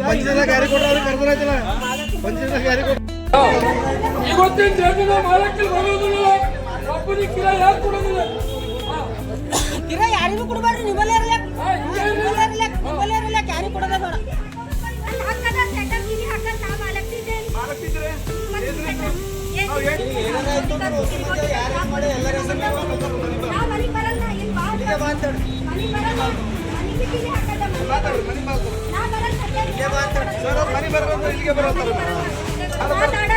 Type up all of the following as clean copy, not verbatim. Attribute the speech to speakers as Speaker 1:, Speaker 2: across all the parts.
Speaker 1: पंचला गाड़ी को पंचला गाड़ी को
Speaker 2: ಇವತ್ತಿನ ದೇಶದ ಮಾಲಕ್ಕೆ ಬರೋದಿಲ್ಲ ಒಬ್ಬನಿಗೆ ಕಿರ ಯಾರು ಕೊಡೋದಿಲ್ಲ
Speaker 3: ಕಿರ ಯಾರಿಗೂ ಕೊಡಬಾರ್ದು ನಿಮ್ಮಲ್ಲೇ ಇರಲ್ಲ ಯಾರಿಗೂ ಕೊಡೋದೇ ಬೇಡ
Speaker 4: ಹಾಕದ ಸೆಟಪ್ ಗಿರಿ ಹಾಕದ ನಾ ಮಾಲಕ್ತಿದ್ದೆ
Speaker 1: ಯಾರು ಮಾಡಿ ಎಲ್ಲರ
Speaker 4: ನಾ ಮನಿ ಬರಲ್ಲ ಏನ್ ಮಾತಾಡು ಮನಿ ಬರಲ್ಲ ಮನಿ ಬಿಟ್ಟಿಗೆ ಹಾಕದ
Speaker 1: ಮಾತಾಡು ಮನಿ ಮಾತಾಡು
Speaker 4: ನಾ ಬರಲ್ಲ
Speaker 1: ಇಲ್ಲೇ ಮಾತಾಡು ಸರ್ ಮನಿ ಬರಲ್ಲ ಇಲ್ಲಿಗೆ ಬರಲ್ಲ
Speaker 4: ಮಾತಾಡಲ್ಲ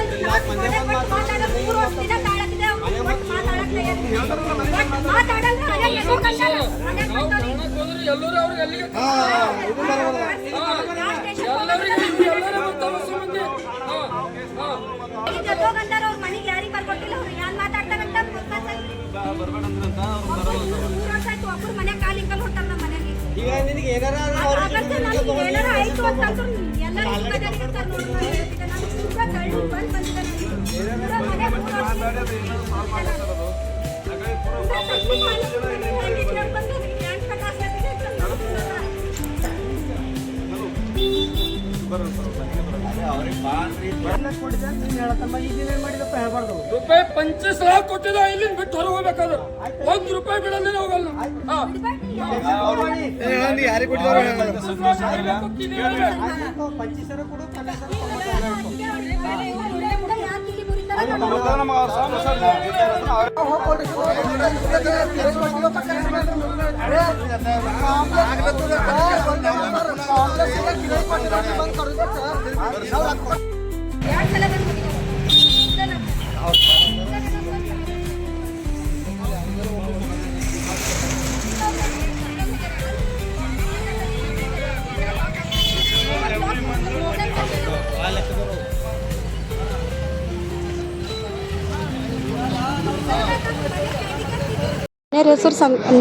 Speaker 4: 3 ವರ್ಷದಿಂದ ತಾಳಕ್ಕಿದೆ ಮಾತಾಡಲ್ಲ
Speaker 2: ಎಲ್ಲರೂ ಅವ್ರಿಗೆ ಅಲ್ಲಿಗೆ
Speaker 4: ಹೋಗಂದಾರ ಅವ್ರ ಮನೆಗೆ ಯಾರಿಗೆ ಬರ್ಕೊಟ್ಟಿಲ್ಲ ಅವ್ರು ಯಾರು ಮಾತಾಡ್ತಾರಂತ 3 ವರ್ಷ ಆಯ್ತು ಒಬ್ಬರು ಮನೆ ಕಾಲಿಂಕಲ್ ಹೊಂಟಾರ ನಮ್ಮ ಮನೆಗೆ
Speaker 1: ಈಗ ನಿನಗೆ ಏನಾರ
Speaker 4: ಆಯ್ತು ಅಂತಂದ್ರು ಎಲ್ಲರೂ
Speaker 2: ರೂಪಾಯಿ 25 ಲಕ್ಷ ಕೊಟ್ಟಿದ್ದ ಇಲ್ಲಿಂದ ಬಿಟ್ಟು ಹೊರ ಹೋಗ್ಬೇಕಾದ್ರೆ ₹1 ಬಿಡಲ್ಲ ಹೋಗಲ್ಲ
Speaker 1: ಯಾರಿಗೆ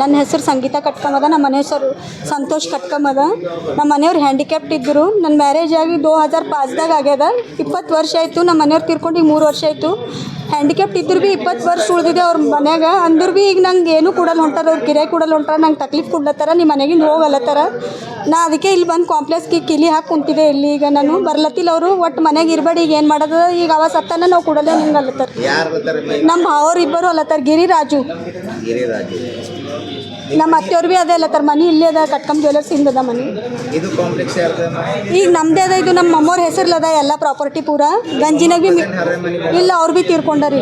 Speaker 5: ನನ್ನ ಹೆಸರು ಸಂಗೀತಾ ಕಟ್ಕಮದ. ನಮ್ಮ ಮನೆ ಹೆಸರು ಸಂತೋಷ್ ಕಟ್ಕಮದ. ನಮ್ಮ ಮನೆಯವ್ರು ಹ್ಯಾಂಡಿಕ್ಯಾಪ್ಟ್ ಇದ್ದರು. ನನ್ನ ಮ್ಯಾರೇಜ್ ಆಗಿ 2005ದಾಗ ಆಗ್ಯದ. 20 ವರ್ಷ ಆಯಿತು. ನಮ್ಮ ಮನೆಯವ್ರು ತೀರ್ಕೊಂಡು ಈಗ 3 ವರ್ಷ ಆಯಿತು. ಹ್ಯಾಂಡಿಕ್ಯಾಪ್ಟ್ ಇದ್ರು ಭೀ 20 ವರ್ಷ ಉಳಿದಿದೆ ಅವ್ರ ಮನ್ಯಾಗ. ಅಂದ್ರು ಭೀ ಈಗ ನಂಗೆ ಏನೂ ಕೊಡಲ್ಲ ಹೊಂಟಾರ, ಅವ್ರು ಕಿರಾಯಿ ಕೊಡಲ್ಲ ಹೊಂಟಾರ, ನಂಗೆ ತಕ್ಲೀಫ್ ಕೊಡ್ಲತ್ತಾರ, ನಿಮ್ಮ ಮನೆಗಿಂದ ಹೋಗಲ್ಲತ್ತಾರ. ನಾ ಅದಕ್ಕೆ ಇಲ್ಲಿ ಬಂದು ಕಾಂಪ್ಲೆಕ್ಸ್ಗೆ ಕಿಲಿ ಹಾಕಿ ಕುಂತಿದ್ದೆ. ಇಲ್ಲಿ ಈಗ ನಾನು ಬರ್ಲತ್ತಿಲ್ಲ. ಅವರು ಒಟ್ಟು ಮನೆಗೆ ಇರಬೇಡಿ, ಈಗ ಏನು ಮಾಡೋದು, ಈಗ ಅವ ಸತ್ತಾನ ನಾವು ಕೊಡಲ್ಲ ನಿಂಗೆ ಅಲ್ಲತ್ತಾರ. ನಮ್ಮ ಭಾವರು ಇಬ್ಬರು ಅಲ್ಲತ್ತಾರ, ಗಿರಿರಾಜು. ನಮ್ಮ ಅತ್ತೆಯವ್ರು ಭೀ ಅದೇ ಅಲ್ಲತ್ತಾರ. ಮನೆ ಇಲ್ಲೇ ಅದ, ಕಟ್ಕಮ್ ಜ್ಯುವೆಲರ್ಸ್ ಹಿಂದದ ಮನೆ. ಈಗ ನಮ್ಮದೇ ಅದ. ಇದು ನಮ್ಮ ಅಮ್ಮವ್ರ ಹೆಸರ್ಲದ ಎಲ್ಲ ಪ್ರಾಪರ್ಟಿ ಪೂರ. ಗಂಜಿನಾಗ ಭೀ ಇಲ್ಲ, ಅವ್ರು ಭೀ ತೀರ್ಕೊಂಡಾರಿ.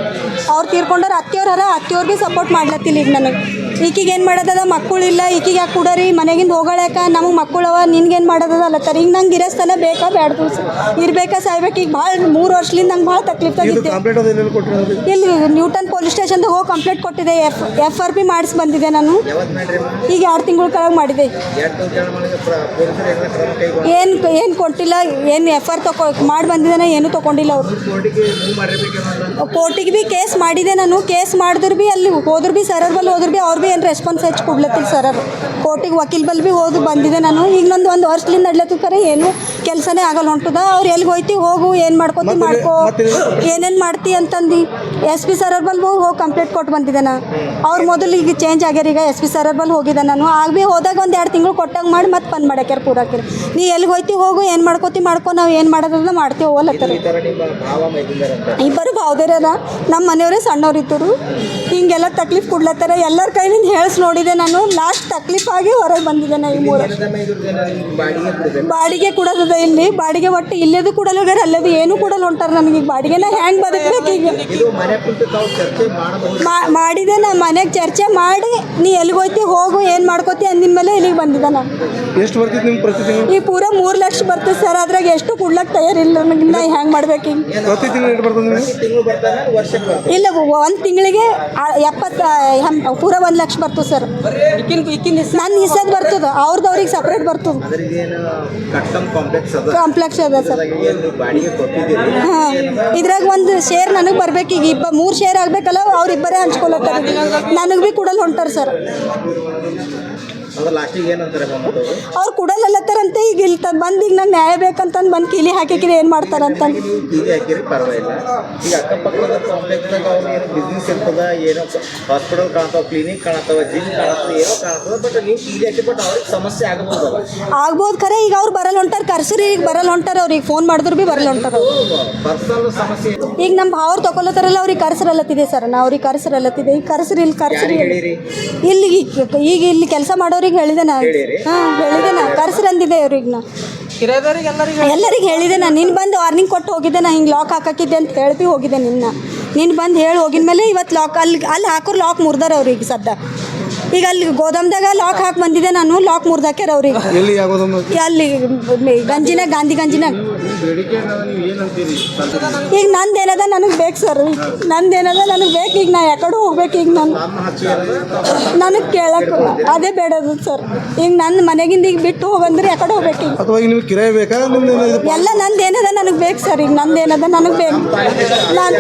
Speaker 5: ಅವ್ರು ತೀರ್ಕೊಂಡಾರ. ಅತ್ತೆಯವ್ರು ಭೀ ಸಪೋರ್ಟ್ ಮಾಡ್ಲತ್ತಿಲ್ಲ ಈಗ ನನಗೆ. ಈಕಿಗೆ ಏನು ಮಾಡೋದದ, ಮಕ್ಕಳಿಲ್ಲ, ಈಕಿಗೆ ಯಾಕೆ ಕೊಡರಿ, ಮನೆಗಿಂದ ಹೋಗಳಾಕ, ನಮಗೆ ಮಕ್ಕಳವ, ನಿನ್ಗೇನು ಮಾಡೋದದ ಅಲ್ಲತ್ತಾರ. ಈಗ ನಂಗೆ ಇರೋಸ್ತನ ಬೇಕಾ ಬೇಡ ಇರ್ಬೇಕಾ ಸಾಯ್ಬೇಕು. ಈಗ ಭಾಳ 3 ವರ್ಷದಿಂದ ನಂಗೆ ಭಾಳ ತಕ್ಲೀಫ್ ಆಗಿತ್ತು. ಇಲ್ಲಿ ನ್ಯೂಟನ್ ಪೊಲೀಸ್ ಸ್ಟೇಷನ್ದಾಗ ಹೋಗಿ ಕಂಪ್ಲೇಂಟ್ ಕೊಟ್ಟಿದ್ದೆ. FRP ಮಾಡಿಸಿ ಬಂದಿದ್ದೆ ನಾನು. ಈಗ 2 ತಿಂಗಳ ಕೆಳಗೆ ಮಾಡಿದೆ. ಏನು ಕೊಟ್ಟಿಲ್ಲ. ಏನು FR ಮಾಡಿ ಬಂದಿದ್ದಾನೆ, ಏನೂ ತೊಗೊಂಡಿಲ್ಲ ಅವರು. ಕೋರ್ಟಿಗೆ ಭೀ ಕೇಸ್ ಮಾಡಿದೆ ನಾನು. ಕೇಸ್ ಮಾಡಿದ್ರು ಭೀ ಅಲ್ಲಿ ಹೋದ್ರು ಭೀ ಸರರ್ ಬಲ್ಲಿ ಹೋದ್ರು ಭೀ ಅವ್ರು ಭೀ ಏನು ರೆಸ್ಪಾನ್ಸ್ ಹೆಚ್ಚು ಕೊಡ್ಲತ್ತಿಲ್ಲ ಸರರ್. ಕೋರ್ಟಿಗೆ ವಕೀಲ್ ಬಲ್ಲಿ ಭೀ ಹೋಗಿ ಬಂದಿದೆ ನಾನು. ಈಗ ನಂದು 1 ವರ್ಷದಿಂದ ನಡ್ಲತ್ತು ಖರೆ ಏನು ಕೆಲಸನೇ ಆಗಲ್ಲ ಹೊಂಟದ. ಅವ್ರು ಎಲ್ಲಿಗೆ ಹೋಯ್ತಿ ಹೋಗು, ಏನು ಮಾಡ್ಕೊತಿ ಮಾಡ್ಕೋ, ಏನೇನು ಮಾಡ್ತಿ ಅಂತಂದು SP ಸರರ್ ಬಲ್ಲಿ ಹೋಗಿ ಕಂಪ್ಲೇಂಟ್ ಕೊಟ್ಟು ಬಂದಿದ್ದೆ ನಾನು. ಅವ್ರು ಮೊದಲು ಈಗ ಚೇಂಜ್ ಆಗ್ಯಾರ. ಈಗ SP ಸರರ್ ಬಲ್ಲಿ ಹೋಗಿದ್ದೆ ನಾನು. ಆಗ ಭೀ ಹೋದಾಗ 1-2 ತಿಂಗಳು ಕೊಟ್ಟಂಗೆ ಮಾಡಿ ಮತ್ತೆ ಬಂದು ಮಾಡ್ಯಾಕ್ಯಾರ ಪೂರಾಕಿರಿ. ನೀ ಎಲ್ಲಿಗೆ ಹೋಯ್ತಿ ಹೋಗು, ಏನು ಮಾಡ್ಕೊತಿ ಮಾಡ್ಕೊ, ನಾವು ಏನು ಮಾಡೋದನ್ನ ಮಾಡ್ತೀವಿ ಹೋಗ್ಲತ್ತಾರ. ಇಬ್ಬರು ಭಾವದೇರ ನಮ್ಮ ಮನೆಯವರೇ ಸಣ್ಣವ್ರು ಇದ್ದರು. ಹಿಂಗೆಲ್ಲ ತಕ್ಲೀಫ್ ಕೊಡ್ಲತ್ತಾರ. ಎಲ್ಲರ ಕೈಲಿಂದ ಹೇಳ್ಸಿ ನೋಡಿದೆ ನಾನು. ಲಾಸ್ಟ್ ತಕ್ಲೀಫ್ ಆಗಿ ಹೊರಗೆ ಬಂದಿದ್ದೆ ನಾ. ಈ 3 ವರ್ಷ ಬಾಡಿಗೆ ಕೊಡೋದದ ಇಲ್ಲಿ. ಬಾಡಿಗೆ ಒಟ್ಟು ಇಲ್ಲೇದು ಕೊಡಲ್ಲ ಹೋಗ್ಯಾರ, ಅಲ್ಲದು ಏನೂ ಕೊಡಲ್ಲ ಹೊಂಟಾರ ನನಗೆ. ಈಗ ಬಾಡಿಗೆನ ಹ್ಯಾಂಗೆ ಬದುಕಬೇಕು ಈಗ ಮಾಡಿದೆ. ನಾ ಮನೆಗೆ ಚರ್ಚೆ ಮಾಡಿ ನೀ ಎಲ್ಲಿಗೆ ಹೋಯ್ತಿ ಹೋಗು ಏನು ಮಾಡ್ಕೋತಿ ಅಂದಿನ ಮೇಲೆ ಇಲ್ಲಿಗೆ ಬಂದಿದ್ದೆ ನಾನು.
Speaker 1: ಎಷ್ಟು ಬರ್ತಿತ್ತು ನಿಮ್ಗೆ ಪ್ರತಿ ತಿಂಗಳು?
Speaker 5: ಈ ಪೂರ 3 ಲಕ್ಷ ಬರ್ತದೆ ಸರ್. ಅದ್ರಾಗ ಎಷ್ಟು ಕೊಡ್ಲಕ್ಕೆ ತಯಾರಿಲ್ಲ ನನಗೆ. ನಾ ಹೆಂಗೆ ಮಾಡ್ಬೇಕು ಈಗ?
Speaker 1: ಪ್ರತಿ ತಿಂಗಳು ಎಷ್ಟು ಬರ್ತದೆ ನಿಮ್ಗೆ?
Speaker 5: ಇಲ್ಲ, ಒಂದು ತಿಂಗಳಿಗೆ 70 ಪೂರ 1 ಲಕ್ಷ ಬರ್ತದೆ ಸರ್. ನನ್ನ ಹಿಸ್ಸದ್ ಬರ್ತದೆ, ಅವ್ರದ್ದು ಅವ್ರಿಗೆ ಸಪ್ರೇಟ್ ಬರ್ತದೆ. ಕಾಂಪ್ಲೆಕ್ಸ್ ಅದ ಸರ್. ಹಾಂ, ಇದ್ರಾಗ ಒಂದು ಶೇರ್ ನನಗೆ ಬರ್ಬೇಕು. ಈಗ 3 ಶೇರ್ ಆಗಬೇಕಲ್ಲ, ಅವ್ರಿಬ್ಬರೇ ಹಂಚ್ಕೊಳತ್ತಾರೆ. ನನಗೆ ಭೀ ಕೊಡಲ್ ಹೊಂಟಾರ ಸರ್. ಅವ್ರು ಕೊಡಲ್ಲತ್ತಾರಂತೆ. ಈಗ ಇಲ್ಲಿ ಬಂದು ಈಗ ನಂಗೆ ನ್ಯಾಯ ಬೇಕಂತಂದು ಬಂದು ಕೀಲಿ ಹಾಕಿಕಿರಿ ಏನು ಮಾಡ್ತಾರಂತ.
Speaker 6: ಹಾಸ್ಪಿಟಲ್ ಕಾಣ್ತಾವ, ಕ್ಲಿನಿಕ್ ಕಾಣ್ತಾವ, ಜಿಮ್ ಕಾಣ್ತಾವ, ಏನೋ ಕಾಣ್ತದ. ಬಟ್ ನೀವು ಕೀಲಿ ಹಾಕಿ ಬಟ್ ಅವ್ರಿಗೆ ಸಮಸ್ಯೆ ಆಗಬಹುದಲ್ಲ.
Speaker 5: ಆಗ್ಬೋದು ಖರೆ. ಈಗ ಅವ್ರು ಬರಲ್ಲ ಹೊಂಟಾರ, ಕರ್ಸ್ರಿ. ಈಗ ಬರಲ್ಲ ಹೊಂಟಾರ. ಅವ್ರಿಗೆ ಫೋನ್ ಮಾಡಿದ್ರು ಭೀ ಬರಲ್ಲ ಹೊಂಟಾರ.
Speaker 6: ಪರ್ಸನಲ್ ಸಮಸ್ಯೆ
Speaker 5: ಈಗ ನಮ್ಮ ಅವ್ರು ತಗೊಳ್ಳತ್ತಾರಲ್ಲ, ಅವ್ರಿಗೆ ಕರ್ಸರಲ್ಲತ್ತಿದೆ ಸರ್. ನಾ ಅವ್ರಿಗೆ ಕರ್ಸರಲ್ಲತ್ತಿದೆ. ಈಗ ಕರ್ಸ್ರಿ, ಇಲ್ಲಿ ಕರ್ಸ್ರಿ. ಇಲ್ಲಿ ಈಗ ಇಲ್ಲಿ ಕೆಲಸ ಮಾಡೋರಿಗೆ ಹೇಳಿದೆ ನಾ. ಹಾಂ, ಹೇಳಿದೆ ನಾ. ಕರ್ಸ್ರಿ ಅಂದಿದ್ದೆ ಅವ್ರಿಗೆ. ನಾ ಎಲ್ಲರಿಗೆ ಹೇಳಿದೆ. ನಾನು ನಿನ್ನ ಬಂದು ವಾರ್ನಿಂಗ್ ಕೊಟ್ಟು ಹೋಗಿದ್ದೆ. ನಾ ಹಿಂಗೆ ಲಾಕ್ ಹಾಕಿದ್ದೆ ಅಂತ ಹೇಳಿ ಹೋಗಿದ್ದೆ. ನಿನ್ನ ಬಂದು ಹೇಳಿ ಹೋಗಿದ ಮೇಲೆ ಇವತ್ತು ಲಾಕ್ ಅಲ್ಲಿ ಹಾಕೋರು ಲಾಕ್ ಮುರ್ದಾರ ಅವ್ರಿಗೆ ಸದ್ದ. ಈಗ ಅಲ್ಲಿ ಗೋದಾಮ್ದಾಗ ಲಾಕ್ ಹಾಕಿ ಬಂದಿದ್ದೆ ನಾನು. ಲಾಕ್ ಮುರ್ದಾಕ್ಯಾರ ಅವ್ರಿಗೆ.
Speaker 1: ಎಲ್ಲಿ ಆಗೋದು?
Speaker 5: ಅಲ್ಲಿ ಗಂಜಿನಾಗ, ಗಾಂಧಿ ಗಂಜಿನಾಗ. ಈಗ ನಂದೇನದ ನನಗೆ ಬೇಕು ಸರ್. ನಂದೇನದ ನನಗೆ ಬೇಕು. ಈಗ ನಾ ಯಾಕಡೆ ಹೋಗ್ಬೇಕು? ಈಗ ನನಗೆ ಕೇಳಕ್ಕೆ ಅದೇ ಬೇಡದು ಸರ್. ಈಗ ನನ್ನ ಮನೆಗಿಂದ ಈಗ ಬಿಟ್ಟು ಹೋಗಂದ್ರೆ ಯಾಕಡೆ ಹೋಗ್ಬೇಕು? ಈಗ
Speaker 1: ಅಥವಾ ಈಗ ನಿಮ್ಗೆ ಕಿರಾಯ ಬೇಕಾ?
Speaker 5: ಎಲ್ಲ ನಂದೇನದ ನನಗೆ ಬೇಕು ಸರ್. ಈಗ ನಂದೇನದ ನನಗೆ ಬೇಕು. ನಾನು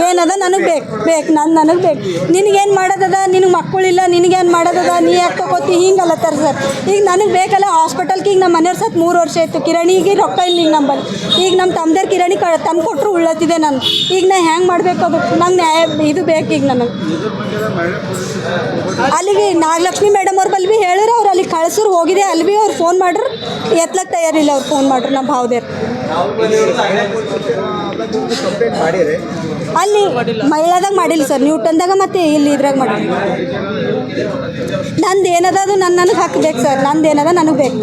Speaker 5: ಏನದ ನನಗೆ ಬೇಕು. ನನಗೆ ಬೇಕು. ನಿನಗೇನು ಮಾಡೋದದ? ನಿನಗೆ ಮಕ್ಕಳಿಲ್ಲ, ನಿನಗೇನು ಮಾಡೋದದ? ನೀ ಯಾಕೆ ತಗೋತಿ? ಹಿಂಗಲ್ಲತ್ತಾರ ಸರ್. ಈಗ ನನಗೆ ಬೇಕಲ್ಲ ಹಾಸ್ಪಿಟಲ್ಗೆ. ಈಗ ನಮ್ಮ ಮನೆಯವ್ರ ಸತ್ 3 ವರ್ಷ ಆಯಿತು. ಕಿರಾಣಿಗೆ ರೊಕ್ಕ ಇಲ್ಲ ಈಗ ನಂಬಲ್ಲಿ. ಈಗ ನಮ್ಮ ತಮ್ಮದೇರು ಕಿರಾಣಿ ತಂದು ಕೊಟ್ಟರು ಉಳ್ಳತ್ತಿದೆ ನಾನು. ಈಗ ನಾ ಹೆಂಗೆ ಮಾಡಬೇಕು? ಅದು ನಂಗೆ ನ್ಯಾಯ ಇದು ಬೇಕು ಈಗ ನನಗೆ. ಅಲ್ಲಿಗೆ ನಾಗಲಕ್ಷ್ಮಿ ಮೇಡಮ್ ಅವ್ರ ಬಲ್ಲಿ ಭೀ ಹೇಳಿದ್ರೆ ಅವ್ರು ಅಲ್ಲಿಗೆ ಕಳ್ಸೋರು ಹೋಗಿದೆ. ಅಲ್ಲಿ ಭೀ ಅವ್ರು ಫೋನ್ ಮಾಡ್ರು, ಎತ್ಲಕ್ಕೆ ತಯಾರಿಲ್ಲ. ಅವ್ರು ಫೋನ್ ಮಾಡ್ರು ನಮ್ಮ ಭಾವದೇರು. ಅಲ್ಲಿ ಮಹಿಳಾದಾಗ ಮಾಡಿಲ್ಲ ಸರ್, ನ್ಯೂಟನ್ದಾಗ ಮತ್ತು ಇಲ್ಲಿ ಇದ್ರಾಗ ಮಾಡಿಲ್ಲ. ನಂದು ಏನದ ಅದು ನನಗೆ ಹಾಕಬೇಕು ಸರ್. ನಂದು ಏನದ ನನಗೆ ಬೇಕು.